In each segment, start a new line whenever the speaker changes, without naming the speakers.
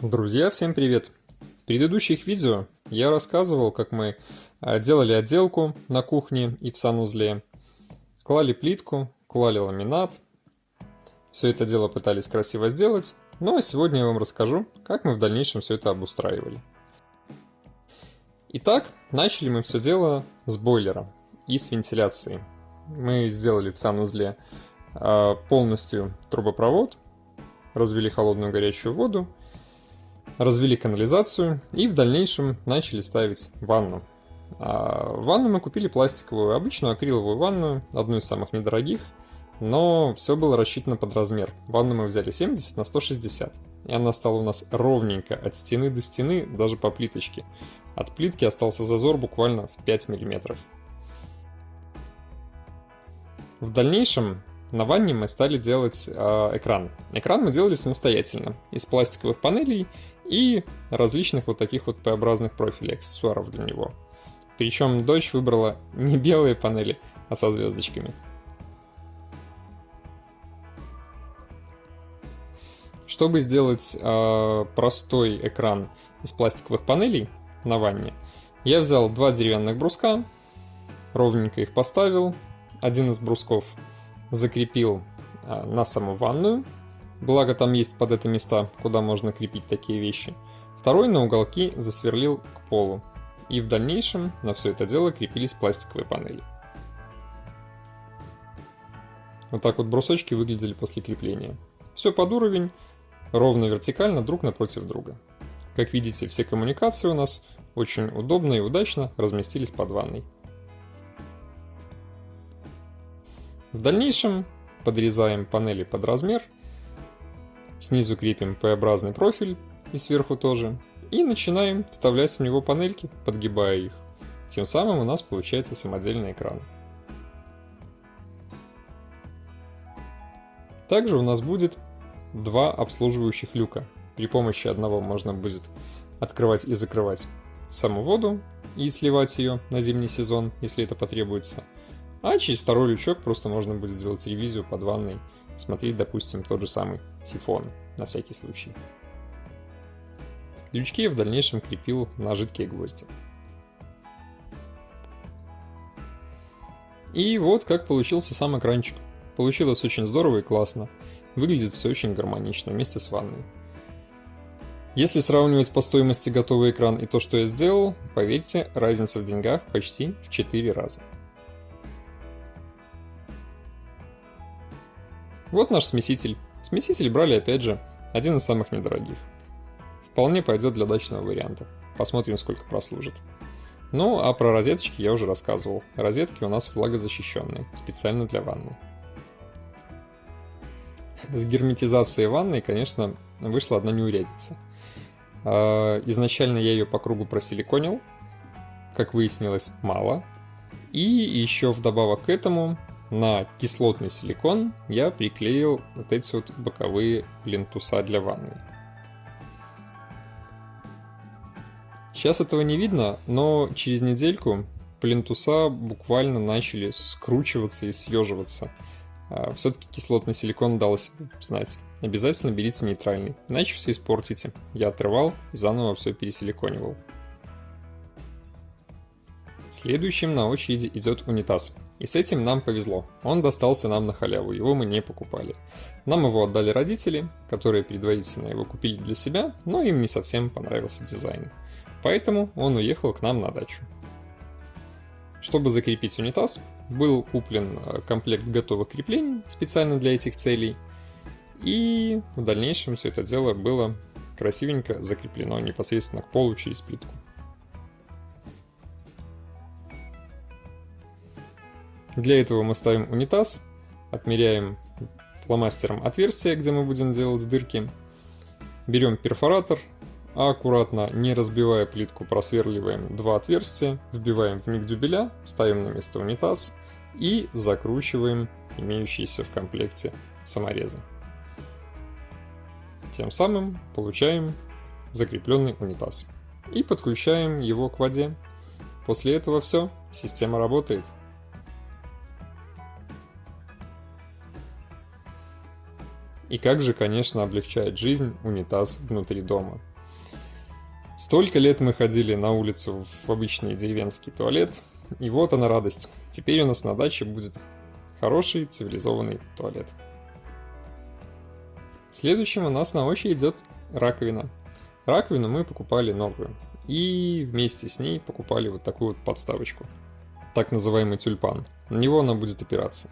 Друзья, всем привет! В предыдущих видео я рассказывал, как мы делали отделку на кухне и в санузле, клали плитку, клали ламинат. Все это дело пытались красиво сделать, но сегодня я вам расскажу, как мы в дальнейшем все это обустраивали. Итак, начали мы все дело с бойлера и с вентиляции. Мы сделали в санузле полностью трубопровод, развели холодную горячую воду, развели канализацию и в дальнейшем начали ставить ванну. Ванну мы купили пластиковую, обычную акриловую ванную, одну из самых недорогих, но все было рассчитано под размер. Ванну мы взяли 70 на 160, и она стала у нас ровненько от стены до стены, даже по плиточке. От плитки остался зазор буквально в 5 мм. В дальнейшем на ванне мы стали делать экран. Экран мы делали самостоятельно, из пластиковых панелей и различных вот таких вот П-образных профилей, аксессуаров для него. Причем дочь выбрала не белые панели, а со звездочками. Чтобы сделать простой экран из пластиковых панелей на ванне, я взял два деревянных бруска, ровненько их поставил, один из брусков закрепил на саму ванную, благо там есть под это места, куда можно крепить такие вещи. Второй на уголки засверлил к полу. И в дальнейшем на все это дело крепились пластиковые панели. Вот так вот брусочки выглядели после крепления. Все под уровень, ровно вертикально, друг напротив друга. Как видите, все коммуникации у нас очень удобно и удачно разместились под ванной. В дальнейшем подрезаем панели под размер, снизу крепим П-образный профиль и сверху тоже, и начинаем вставлять в него панельки, подгибая их. Тем самым у нас получается самодельный экран. Также у нас будет два обслуживающих люка. При помощи одного можно будет открывать и закрывать саму воду и сливать ее на зимний сезон, если это потребуется. А через второй лючок просто можно будет сделать ревизию под ванной, смотреть, допустим, тот же самый сифон, на всякий случай. Лючки я в дальнейшем крепил на жидкие гвозди. И вот как получился сам экранчик. Получилось очень здорово и классно. Выглядит все очень гармонично вместе с ванной. Если сравнивать по стоимости готовый экран и то, что я сделал, поверьте, разница в деньгах почти в 4 раза. Вот наш смеситель. Смеситель брали, опять же, один из самых недорогих. Вполне пойдет для дачного варианта. Посмотрим, сколько прослужит. Ну, а про розеточки я уже рассказывал. Розетки у нас влагозащищенные, специально для ванны. С герметизацией ванной, конечно, вышла одна неурядица. Изначально я ее по кругу просиликонил. Как выяснилось, мало. И еще вдобавок к этому на кислотный силикон я приклеил вот эти вот боковые плинтуса для ванны. Сейчас этого не видно, но через недельку плинтуса буквально начали скручиваться и съеживаться. Все-таки кислотный силикон дал себе знать. Обязательно берите нейтральный, иначе все испортите. Я отрывал и заново все пересиликонивал. Следующим на очереди идет унитаз. И с этим нам повезло. Он достался нам на халяву, его мы не покупали. Нам его отдали родители, которые предварительно его купили для себя, но им не совсем понравился дизайн. Поэтому он уехал к нам на дачу. Чтобы закрепить унитаз, был куплен комплект готовых креплений специально для этих целей. И в дальнейшем все это дело было красивенько закреплено непосредственно к полу через плитку. Для этого мы ставим унитаз, отмеряем фломастером отверстие, где мы будем делать дырки. Берем перфоратор, аккуратно, не разбивая плитку, просверливаем два отверстия, вбиваем в них дюбеля, ставим на место унитаз и закручиваем имеющиеся в комплекте саморезы. Тем самым получаем закрепленный унитаз. И подключаем его к воде. После этого все, система работает. И как же, конечно, облегчает жизнь унитаз внутри дома. Столько лет мы ходили на улицу в обычный деревенский туалет, и вот она радость. Теперь у нас на даче будет хороший цивилизованный туалет. Следующим у нас на очередь идет раковина. Раковину мы покупали новую, и вместе с ней покупали вот такую вот подставочку, так называемый тюльпан. На него она будет опираться.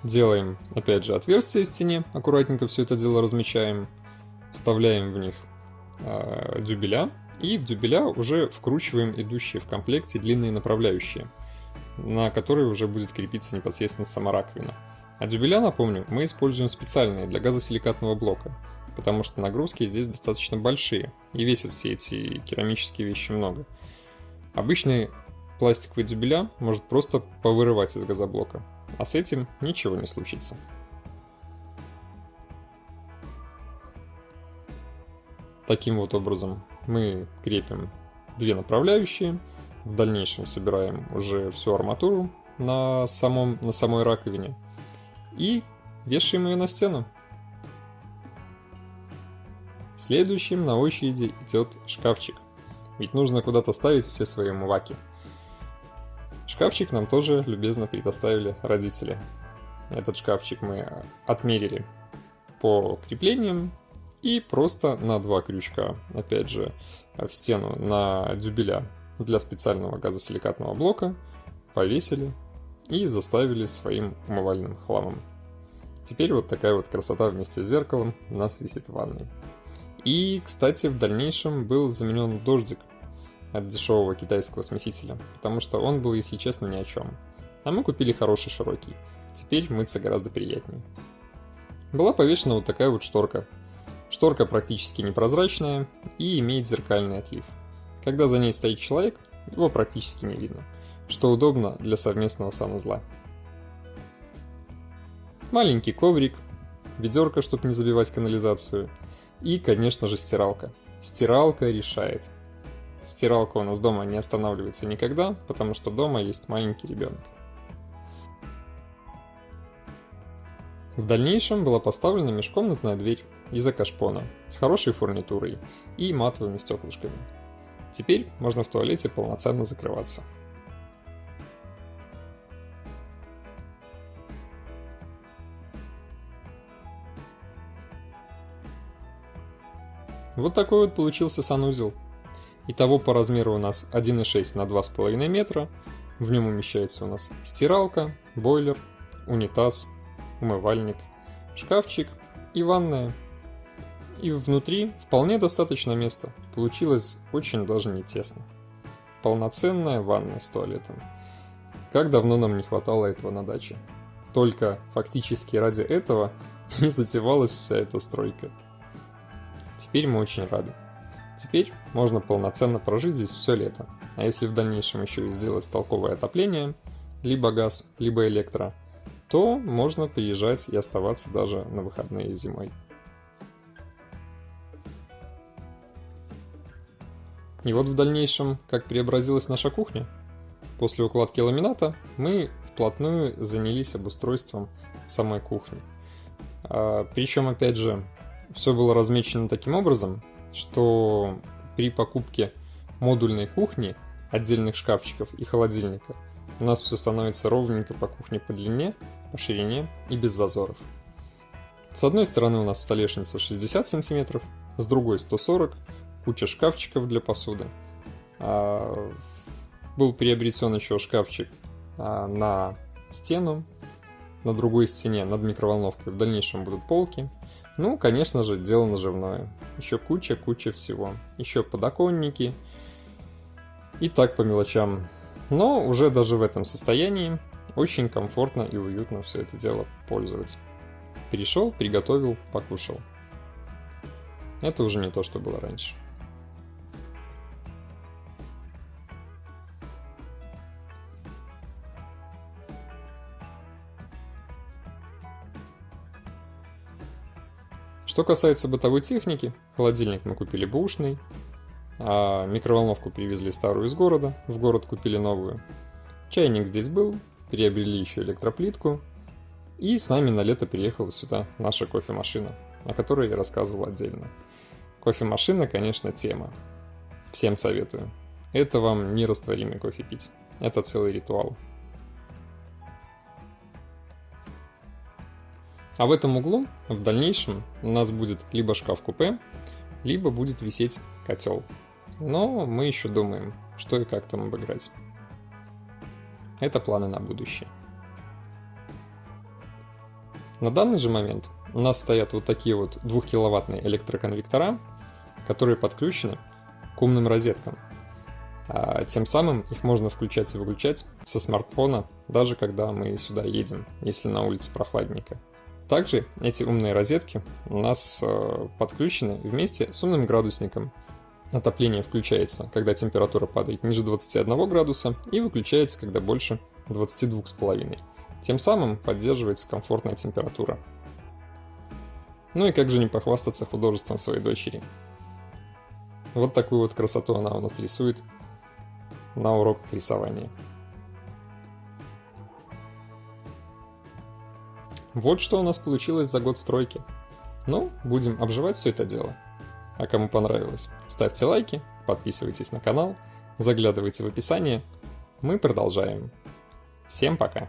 Делаем, опять же, отверстие в стене, аккуратненько все это дело размечаем, вставляем в них дюбеля, и в дюбеля уже вкручиваем идущие в комплекте длинные направляющие, на которые уже будет крепиться непосредственно сама раковина. А дюбеля, напомню, мы используем специальные для газосиликатного блока, потому что нагрузки здесь достаточно большие, и весят все эти керамические вещи много. Обычные пластиковые дюбеля может просто повырывать из газоблока, а с этим ничего не случится. Таким вот образом мы крепим две направляющие, в дальнейшем собираем уже всю арматуру на самой раковине и вешаем ее на стену. Следующим на очереди идет шкафчик, ведь нужно куда-то ставить все свои умываки. Шкафчик нам тоже любезно предоставили родители. Этот шкафчик мы отмерили по креплениям и просто на 2 крючка, опять же, в стену на дюбеля для специального газосиликатного блока повесили и заставили своим умывальным хламом. Теперь вот такая вот красота вместе с зеркалом у нас висит в ванной. И, кстати, в дальнейшем был заменен дождик от дешевого китайского смесителя, потому что он был, если честно, ни о чем. А мы купили хороший широкий. Теперь мыться гораздо приятнее. Была повешена вот такая вот шторка. Шторка практически непрозрачная и имеет зеркальный отлив. Когда за ней стоит человек, его практически не видно, что удобно для совместного санузла. Маленький коврик, ведерко, чтобы не забивать канализацию, и, конечно же, стиралка. Стиралка решает. Стиралка у нас дома не останавливается никогда, потому что дома есть маленький ребенок. В дальнейшем была поставлена межкомнатная дверь из акашпона с хорошей фурнитурой и матовыми стеклышками. Теперь можно в туалете полноценно закрываться. Вот такой вот получился санузел. Итого по размеру у нас 1,6 на 2,5 метра. В нем умещается у нас стиралка, бойлер, унитаз, умывальник, шкафчик и ванная. И внутри вполне достаточно места. Получилось очень даже не тесно. Полноценная ванная с туалетом. Как давно нам не хватало этого на даче. Только фактически ради этого и затевалась вся эта стройка. Теперь мы очень рады. Теперь можно полноценно прожить здесь все лето. А если в дальнейшем еще и сделать толковое отопление, либо газ, либо электро, то можно приезжать и оставаться даже на выходные зимой. И вот в дальнейшем, как преобразилась наша кухня. После укладки ламината мы вплотную занялись обустройством самой кухни. Причем, опять же, все было размечено таким образом, что при покупке модульной кухни, отдельных шкафчиков и холодильника у нас все становится ровненько по кухне по длине, по ширине и без зазоров. С одной стороны у нас столешница 60 см, с другой 140 см, куча шкафчиков для посуды. Был приобретен еще шкафчик на стену, на другой стене над микроволновкой в дальнейшем будут полки. Ну, конечно же, дело наживное. Еще куча всего. Еще подоконники. И так по мелочам. Но уже даже в этом состоянии очень комфортно и уютно все это дело пользоваться. Перешел, приготовил, покушал. Это уже не то, что было раньше. Что касается бытовой техники, холодильник мы купили бэушный, а микроволновку привезли старую из города, в город купили новую. Чайник здесь был, приобрели еще электроплитку И с нами на лето переехала сюда наша кофемашина, о которой я рассказывал отдельно. Кофемашина, конечно, тема. Всем советую. Это вам не растворимый кофе пить. Это целый ритуал. А в этом углу в дальнейшем у нас будет либо шкаф-купе, либо будет висеть котел. Но мы еще думаем, что и как там обыграть. Это планы на будущее. На данный же момент у нас стоят вот такие вот 2-киловаттные электроконвектора, которые подключены к умным розеткам. Тем самым их можно включать и выключать со смартфона, даже когда мы сюда едем, если на улице прохладненько. Также эти умные розетки у нас подключены вместе с умным градусником. Отопление включается, когда температура падает ниже 21 градуса, и выключается, когда больше 22,5. Тем самым поддерживается комфортная температура. Ну и как же не похвастаться художеством своей дочери. Вот такую вот красоту она у нас рисует на уроках рисования. Вот что у нас получилось за год стройки. Ну, будем обживать все это дело. А кому понравилось, ставьте лайки, подписывайтесь на канал, заглядывайте в описание. Мы продолжаем. Всем пока!